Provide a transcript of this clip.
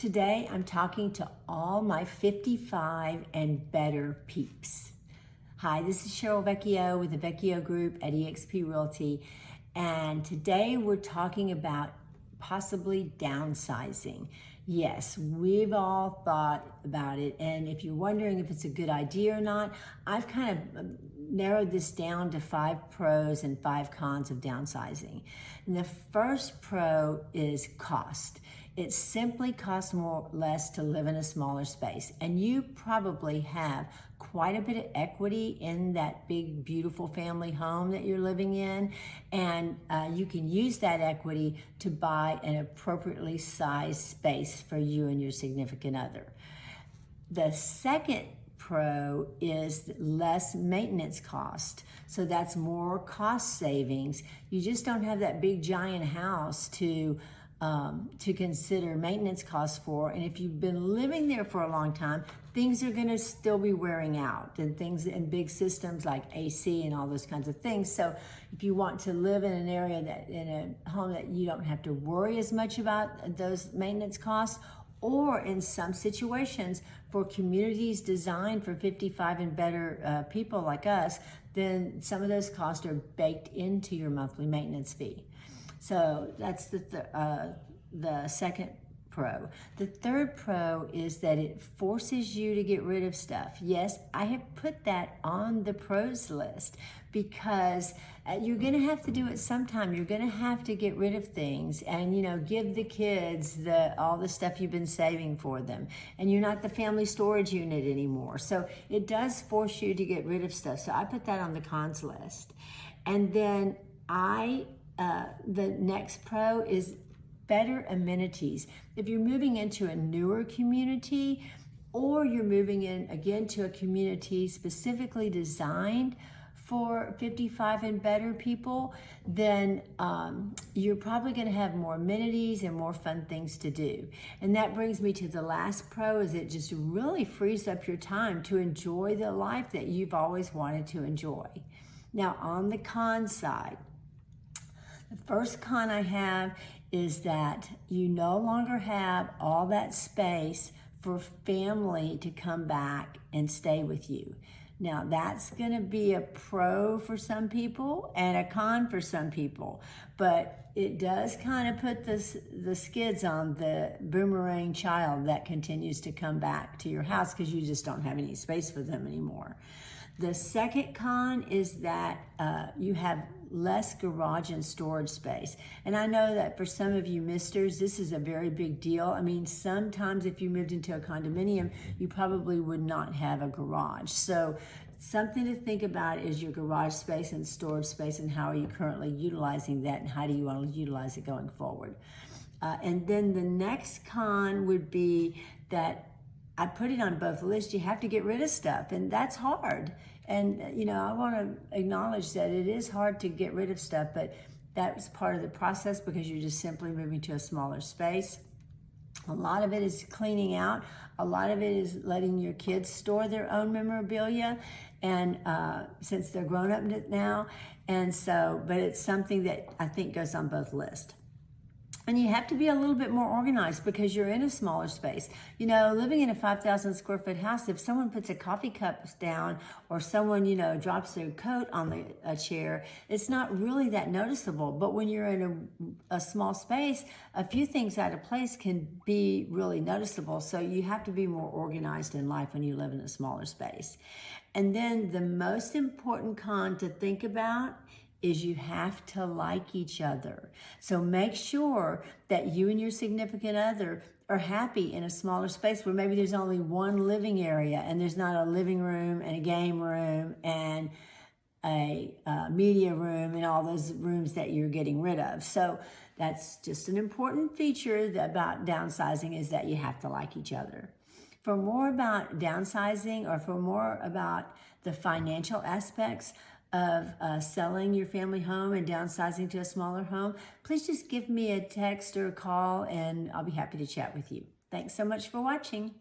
Today, I'm talking to all my 55 and better peeps. Hi, this is Cheryl Vecchio with the Vecchio Group at eXp Realty, and today we're talking about possibly downsizing. Yes, we've all thought about it, and if you're wondering if it's a good idea or not, I've kind of narrowed this down to 5 pros and 5 cons of downsizing. And the first pro is cost. It simply costs less to live in a smaller space. And you probably have quite a bit of equity in that big, beautiful family home that you're living in. And you can use that equity to buy an appropriately sized space for you and your significant other. The second pro is less maintenance cost. So that's more cost savings. You just don't have that big giant house to consider maintenance costs for. And if you've been living there for a long time, things are gonna still be wearing out, and things in big systems like AC and all those kinds of things. So if you want to live in an area in a home that you don't have to worry as much about those maintenance costs, or in some situations for communities designed for 55 and better people like us, then some of those costs are baked into your monthly maintenance fee. So that's the second pro. The third pro is that it forces you to get rid of stuff. Yes, I have put that on the pros list because you're gonna have to do it sometime. You're gonna have to get rid of things and, give the kids all the stuff you've been saving for them. And you're not the family storage unit anymore. So it does force you to get rid of stuff. So I put that on the cons list. And then the next pro is better amenities. If you're moving into a newer community, or you're moving in again to a community specifically designed for 55 and better people, then you're probably going to have more amenities and more fun things to do. And that brings me to the last pro, is it just really frees up your time to enjoy the life that you've always wanted to enjoy. Now, on the con side, the first con I have is that you no longer have all that space for family to come back and stay with you. Now, that's going to be a pro for some people and a con for some people, but it does kind of put the skids on the boomerang child that continues to come back to your house because you just don't have any space for them anymore. The second con is that you have less garage and storage space. And I know that for some of you misters, this is a very big deal. I mean, sometimes if you moved into a condominium, you probably would not have a garage. So something to think about is your garage space and storage space, and how are you currently utilizing that, and how do you want to utilize it going forward. And then the next con would be that I put it on both lists. You have to get rid of stuff, and that's hard. And, I want to acknowledge that it is hard to get rid of stuff, but that's part of the process because you're just simply moving to a smaller space. A lot of it is cleaning out. A lot of it is letting your kids store their own memorabilia, and since they're grown up now. And so, but it's something that I think goes on both lists. And you have to be a little bit more organized because you're in a smaller space. Living in a 5,000 square foot house, if someone puts a coffee cup down, or someone, drops their coat on a chair, it's not really that noticeable. But when you're in a small space, a few things out of place can be really noticeable. So you have to be more organized in life when you live in a smaller space. And then the most important con to think about is you have to like each other. So make sure that you and your significant other are happy in a smaller space where maybe there's only one living area and there's not a living room and a game room and a media room and all those rooms that you're getting rid of. So that's just an important feature about downsizing, is that you have to like each other. For more about downsizing, or for more about the financial aspects of selling your family home and downsizing to a smaller home, please just give me a text or a call, and I'll be happy to chat with you. Thanks so much for watching.